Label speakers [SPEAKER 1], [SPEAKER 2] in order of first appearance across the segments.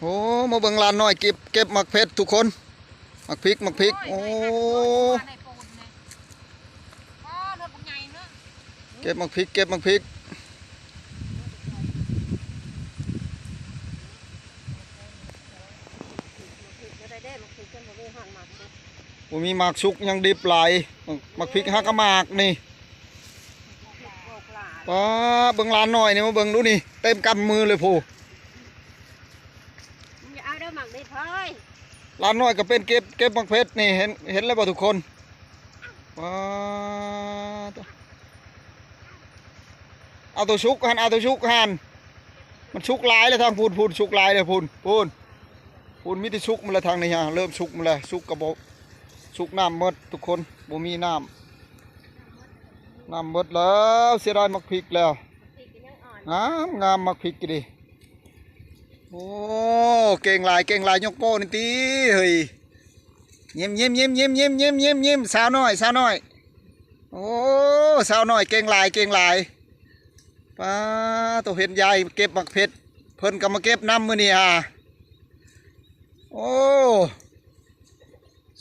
[SPEAKER 1] โอ้มาเบิ่งลานน้อยเก็บหมักเพชรทุกคนหมักพริกโอ้เก็บหมักพริกผมมีหมากชุกยังดิบหลายหมักพริกฮักกะหมากนี่ป้าเบิ่งลานน้อยนี่มาเบิ่งดูนี่เต็มกำมือเลยผู้ลานน้อยก็เป็นเก็บหมักเพชรนี่เห็นแล้วบ่ทุกคนป้าเอาตัวชุกหันมันชุกลายเลยทางพูนชุกลายเลยพูนมิติชุกมันละทางนี้ฮะเริ่มชุกมันเลยชุกกระบอกชุกน้ำมดทุกคนบ่มีน้ำมดแล้วเสียดายมักพริกแล้วงามมักพริกดิโอ้เก่งลายยกโป้นี่ตีเฮ้ยเยี่ยมสาวน้อยโอ้สาวน้อยเก่งลายป้าตัวเห็นยายเก็บมักเพชรเพิ่นก็มาเก็บน้ำมือนี่ฮะโอ้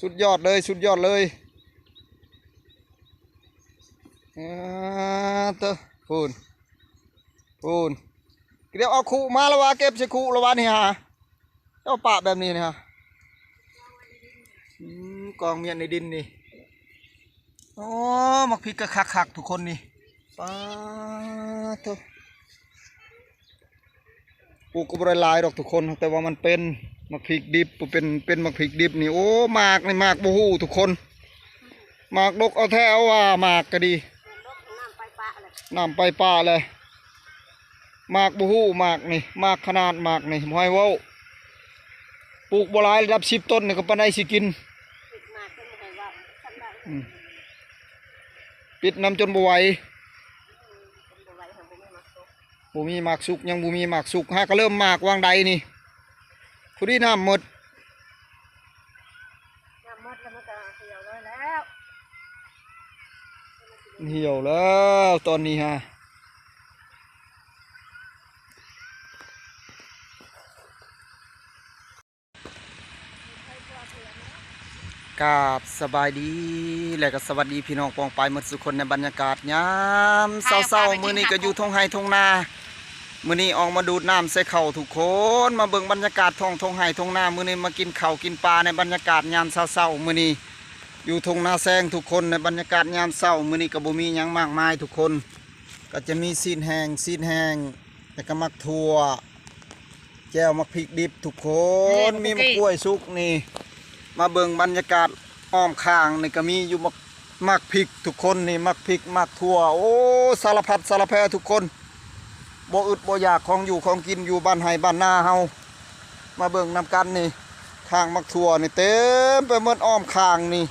[SPEAKER 1] สุดยอดเลยตัวพูนเดี๋ยวเอาคู่มาแล้ววะเก็บใส่คู่แล้ววะนี่ฮะเอาปะแบบนี้นะฮะกองเมียนในดินนี่โอ้มักพริกก็คักทุกคนนี่ป้าตัวปลูกก็บริลายดอกทุกคนแต่ว่ามันเป็นมักพริกดิบเป็นมักพริกดิบนี่โอ้หมากในหมากบูฮูทุกคนหมากดกเอาแท้เอาว่าหมากก็ดีน้ำไปป่าเลยหมากบูฮูหมากนี่หมากขนาดหมากนี่ห้อยว้าปลูกบัวลายระดับ10 ต้นนี่ก็ปานใดสิกินปิดน้ำจนบวไหวบ่มีหมากสุกยังบ่มีหมากสุกฮะก็เริ่มหมากวางใดนี่ผู้ที่น้ำหมดแล้วมันก็เหี่ยวแล้วตอนนี้ฮะกราบสบายดีและก็สวัสดีพี่น้องปองปายหมดสุคนในบรรยากาศยามเศร้าๆมื้อนี้ก็อยู่ทงไห้ทงนามื้อนี้ออกมาดูดน้ำใส่เข่าทุกคนมาเบิ่งบรรยากาศทงไห้ทงนามื้อนี้มากินข้าวกินปลาในบรรยากาศยามเศร้าๆมื้อนี้อยู่ทงนาแซงทุกคนในบรรยากาศยามเศร้ามื้อนี้ก็บ่มีหยังมากมายทุกคนก็จะมีซีนแห้งแล้วก็มักถั่วแจ่วมักพริกดิบทุกคนมีมะกล้วยสุกนี่มาเบิ่งบรรยากาศอ้อมข้างนี่ก็มีอยู่มักพริกทุกคนนี่มักพริกมักถั่วโอ้สารพัดสารแพทุกคนบ่อึดบ่อยากของอยู่ของกินอยู่บ้านไห้บ้านนาเฮามาเบิ่งนำกันนี่ข้างมักถั่วนี่เต็มไปหมดอ้อมข้างนี่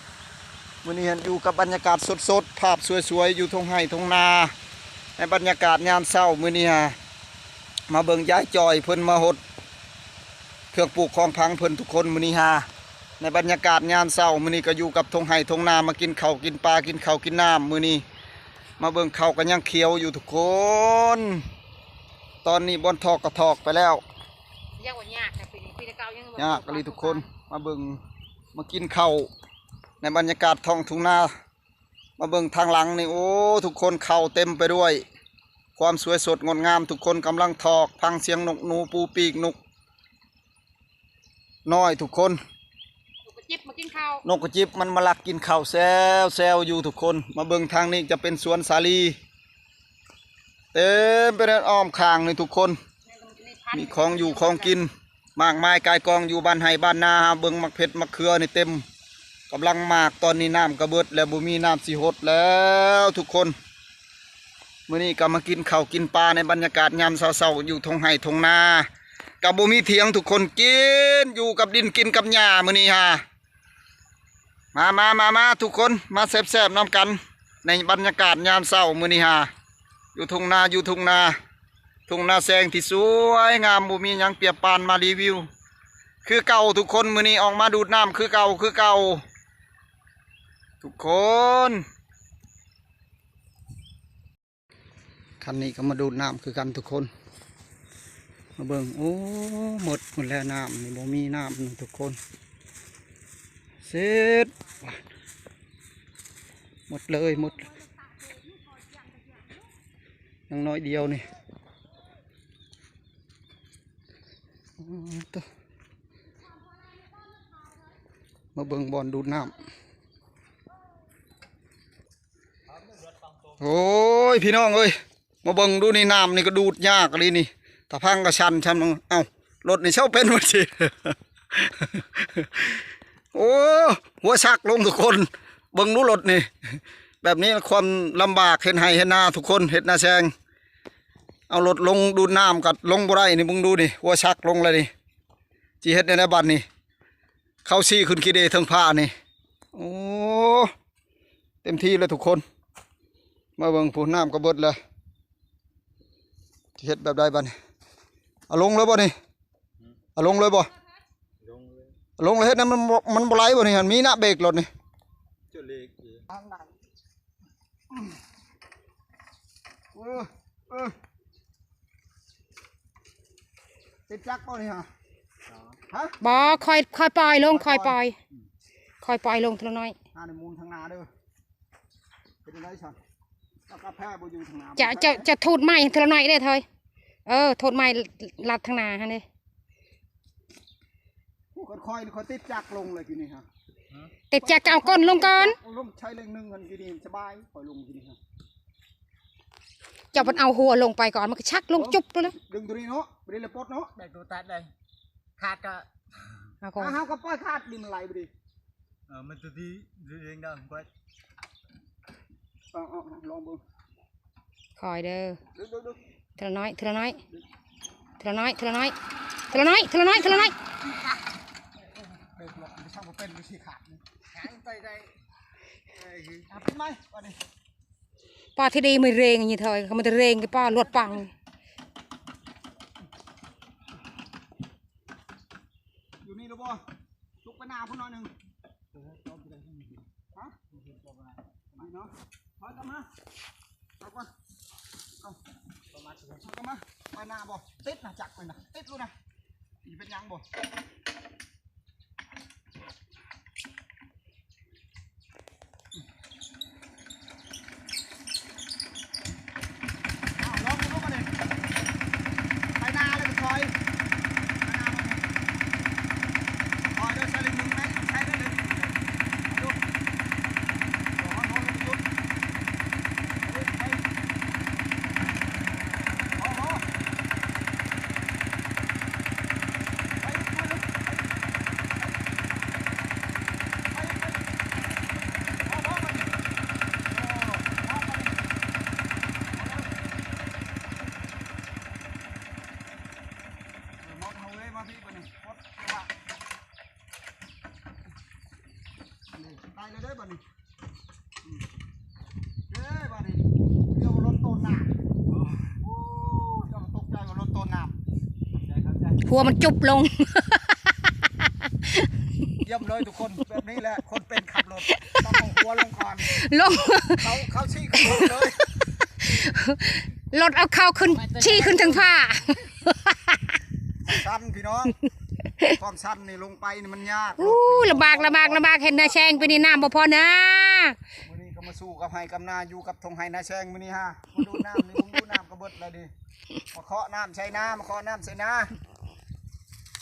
[SPEAKER 1] มื้อนี้อยู่กับบรรยากาศสดๆภาพสวยๆอยู่ทงไห้ทงนาในบรรยากาศยามเช้ามื้อนี้มาเบิ่งย้ายจอยเพิ่นมาหดเครื่องปลูกของพังเพิ่นทุกคนมื้อนี้ในบรรยากาศยามเช้ามื้อนี้ก็อยู่กับทงไห้ทงนามากินข้าวกินปลากินข้าวกินน้ำมื้อนี้มาเบิ่งข้าวกันยังเขียวอยู่ทุกคนตอนนี้บนทอกกระทอกไปแล้วยากนะปีเก่ายังยากกันเลยทุกคนมาเบิ่งมากินข้าวในบรรยากาศท้องทุ่งนามาเบิ่งทางหลังนี่โอ้ทุกคนข้าวเต็มไปด้วยความสวยสดงดงามทุกคนกำลังทอกฟังเสียงนกหนูปูปีกนกน้อยทุกคนนกกระจิบมันมาลักกินข้าวแซวอยู่ทุกคนมาเบิ่งทางนี้จะเป็นสวนสาลีเต็มไปด้วยอ้อมข้างนี่ทุกคนมีของอยู่ของกินมากมายกายกองอยู่บ้านไห้บ้านนาเบิ่งมักเพชรมักเขือนี่เต็มกำลังมากตอนนี้น้ำกระเบิดแล้วบ่มีน้ำสิหดแล้วทุกคนมื้อนี้ก็มากินข้าวกินปลาในบรรยากาศยามเช้าๆอยู่ทงไห้ทงนากับบ่มีเถียงทุกคนกินอยู่กับดินกินกับหญ้ามื้อนี้มาทุกคนมาแซ่บๆน้ำกันในบรรยากาศยามเช้ามื้อนี้อยู่ทุ่งนาแซงที่สวยงามบ่มีหยังเปรียบปานมารีวิวคือเก่าทุกคนมื้อนี้ออกมาดูดน้ำคือเก่าทุกคนคันนี้ก็มาดูดน้ำคือกันทุกคน มาเบิ่งโอ้หมดแล้วน้ำนี่บ่มีน้ำนี่ทุกคนเสร็จหมดเลยหมดยังน้อยเดียวนี่มาเบิ่งบอลดูดน้ำโอ้ยพี่น้องเอ้ยมาเบิ่งดูนี่น้ำนี่ก็ดูดยากเลยนี่ตะพังกระชันช้ำนึงเอ้ารถนี่เช่าเป็นหมดสิ โอ้หัวชักลงทุกคนเบิ่งดูรถนี่แบบนี้ความลำบากเห็นให้เห็นหน้าทุกคนเห็นหน้าแซงเอารถลงดูดน้ำกัดลงบ่ได้นี่มึงดูนี่หัวชักลงเลยนี่จีเฮ็ดในบ้านนี่เข้าซี่ขึ้นกีเดทั้งผ้านี่โอ้เต็มที่เลยทุกคนมาเบิ่งผู้น้ำก็เบิดเลยจีเฮ็ดแบบใดบ้านนี่เอาลงเลยบ่นี่เอาลงเลยบ่ลงเลยเฮ็ดนั้นมันบ่ไหลบ่นี่มีหน้าเบรกรถนี่จะเล็กทางไหนติดจักรบ่นี่ฮะ
[SPEAKER 2] บ่ค่อยปล่อยลงค่อยปล่อยลงทีละน้อย
[SPEAKER 1] ในมูลทางนาเด้อเป็นไรฉันแล้วก็แพ้บ่อยู่ทางนา
[SPEAKER 2] จะทูดไม้ทีละน้อยได้เถอะทูดไม้ลัดทางนาฮะนี่
[SPEAKER 1] ค่อยติดจักรลงเลยทีนี้ฮะ
[SPEAKER 2] ติดจักรเอาก้นลงก่อน
[SPEAKER 1] ลงใช้เร่งหนึ่งกันทีนี้สบายปล่อยลงทีนี้ฮะ
[SPEAKER 2] จะมันเอาหัวลงไปก่อนมันก็ชักลงจุ๊บเลย
[SPEAKER 1] ดึงตัวนี้เนาะไปเลยปลดเนาะ
[SPEAKER 3] ได้ตัวตัดเลยขาดก็
[SPEAKER 1] เอาก็ปล่อยขาดดิมันไหลไปดิ
[SPEAKER 3] มันตัวที่เรียงได้ไป
[SPEAKER 1] ลองดู
[SPEAKER 2] คอยเด้อ
[SPEAKER 1] ดู
[SPEAKER 2] ทีละน้อยเบรก
[SPEAKER 1] หลบไม่ช่างว่าเป็นไม่ใช่ขาดนี่แข็งไปได้เป็นไหมวันนี้
[SPEAKER 2] ป้าที่ดีไม่เร่งอย่างนี้เถอะเขามันจะเร่งกับป้าลวดปัง
[SPEAKER 1] อยู่นี่หรือเปล่าลุกไปหน้าพุ่นหน่อยหนึ่งฮะไม่เนาะถอยกลับมาเอาก่อนเอากลับมาไปหน้าบ่ติดนะจักไปนะติดรู้นะอีเป็นยังบ่ตายเลยได้บ่นี่บ่นี่เดี๋ยวรถต้นน้ำโอ้จะตกใจว่ารถต้นน้ำ
[SPEAKER 2] หัวมันจุบลง
[SPEAKER 1] เยี่ยมเลยทุกคนแบบนี้แหละคนเป็นขับรถต้องเอาหัวลงก่อน
[SPEAKER 2] ลง
[SPEAKER 1] เขาชี้ขึ้นเลย
[SPEAKER 2] รถเอาเข้าขึ้นชี้ขึ้นถึงผ้า
[SPEAKER 1] ชันพี่น้องความชันนี่ลงไปนี่มันยาก
[SPEAKER 2] ลำบากเห็นนาแชงไปนี่น้ำบ่พอนะ
[SPEAKER 1] มื้อนี้ก็มาสู้กับไห้กับนาอยู่กับทงไห้นาแชงมื้อนี้ฮะมาดูน้ำนี่มึงดูน้ำกระเบิดเลยดิมาเคาะน้ำใส่น้ำมาเคาะน้ำใส่นา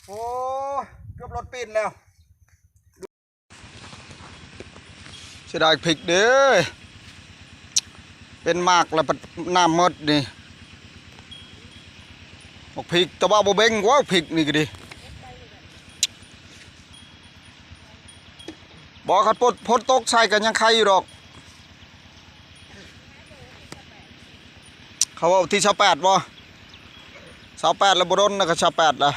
[SPEAKER 1] โอ้เกือบรถปีนแล้วเสียดายพริกเด้อเป็นมากแล้วน้ำหมดนี่บอกพริกตะบ้าบ่เบ่งกว่าพริกนี่ก็ดิบอกขัดพดตกใส่กันยังใครอยู่ดอกเขาว่าที่ชาวแปดบ่ชาวแปดแล้วบดนแล้วก็ชาวแปดล่ะ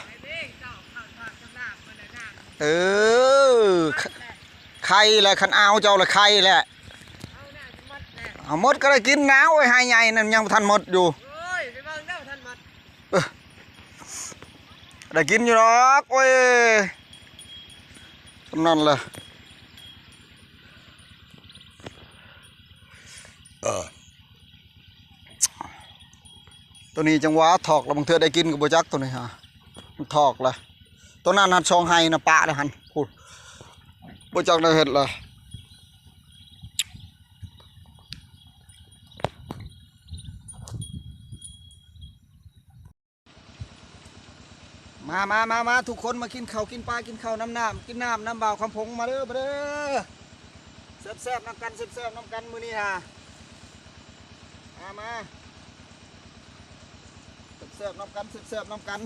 [SPEAKER 1] ไข่แหละขันเอาเจ้าละไข่แหละเอาหมดก็ได้กินน้าไว้ให้ใหญ่นั่นยังทันหมดอยู่ได้กินอยู่หรอกโอ้ยสำนันเลย ตัวนี้จังหวะถอกแล้วบางเทื่อได้กินกับบ่จักตัวนี้ฮะมันถอกเลยตัวนั้นหัดช่องไห้นะปะเลยหันพูดบ่จักได้เฮ็ดเลยมาทุกคนมากินข้าวกินปลากินข้าวน้ำกินน้ำบ่าวคำผงมาเด้อแซ่บๆน้ำกันแซ่บๆน้ำกันมื้อนี้ฮะมาแซ่บๆน้ำกันแซ่บๆน้ำกัน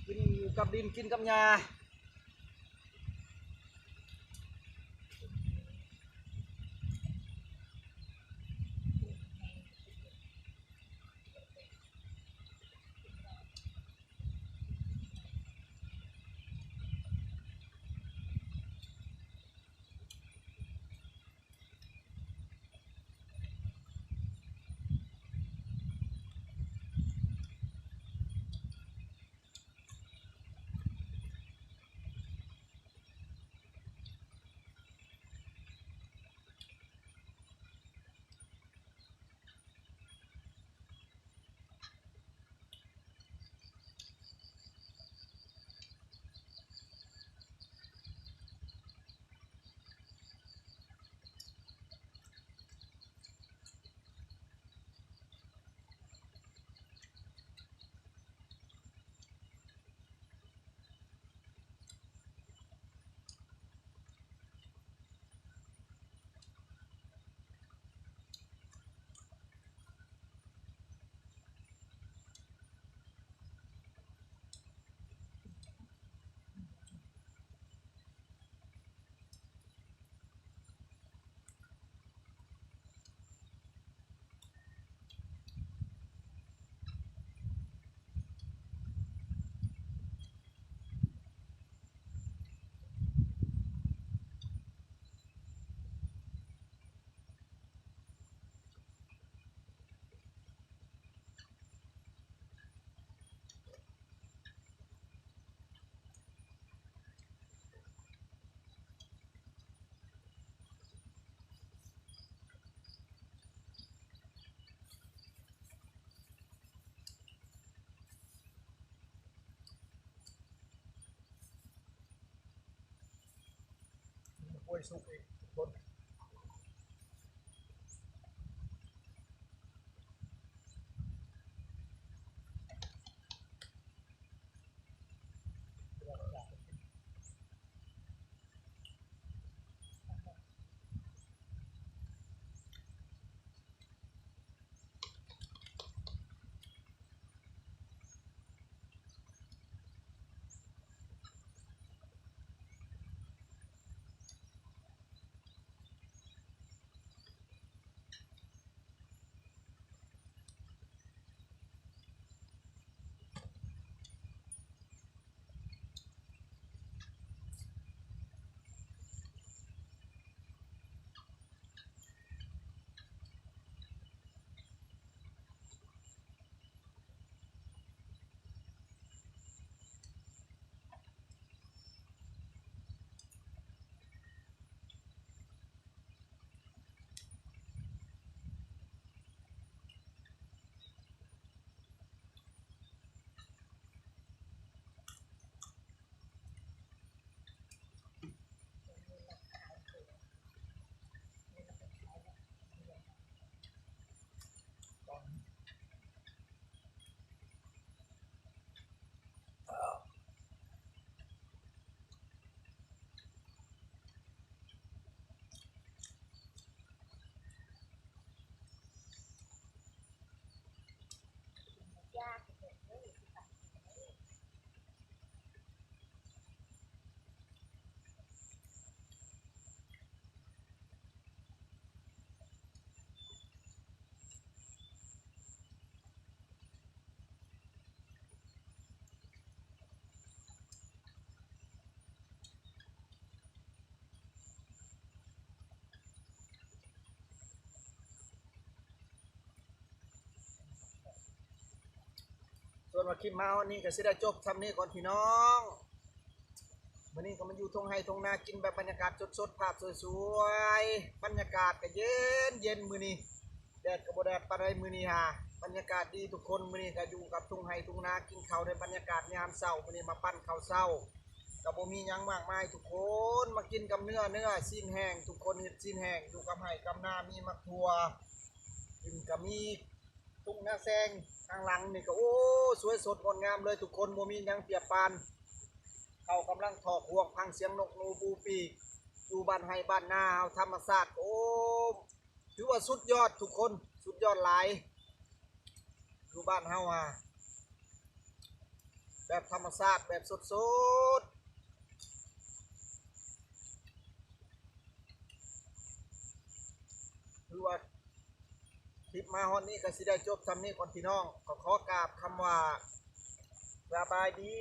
[SPEAKER 1] กินกับดินกินกับยาโอ้ยสุกอีกคน วนว่าคลิปมาวันนี้ก็สิได้จบทำนี้ก่อนพี่น้องวันนี้ก็มาอยู่ทงไฮทงนากินแบบบรรยากาศสดๆภาพสวยๆบรรยากาศก็เย็นเย็นมื้อนี้แดดก็บ่แดดปานใดมื้อนี้ฮะบรรยากาศดีทุกคนมื้อนี้ก็อยู่กับทงไฮทงนากินข้าวในบรรยากาศยามเช้ามื้อนี้มาปั้นข้าวเช้าก็บ่มีหยังมากมายทุกคนมากินกับเนื้อซีนแห้งทุกคนเฮ็ดซีนแห้งอยู่กับไห้กับนามีมักถั่วกินก็มีตุ้งหน้าแซงข้างหลังนี่ก็โอ้สวยสดงดงามเลยทุกคนบ่มีหยังเปรียบปานเขากำลังถอกห่วงพังเสียงนกนูปูปีกอยู่บ้านไห้บ้านนาเฮาธรรมชาติโอ้ถือว่าสุดยอดทุกคนสุดยอดหลายอยู่บ้านเฮาอ่ะแบบธรรมชาติแบบสดๆถือว่าคลิปมาฮอนนี้ก็สิได้จบทำนี้ก่อนพี่น้องก็ขอกราบคำว่าสบายดี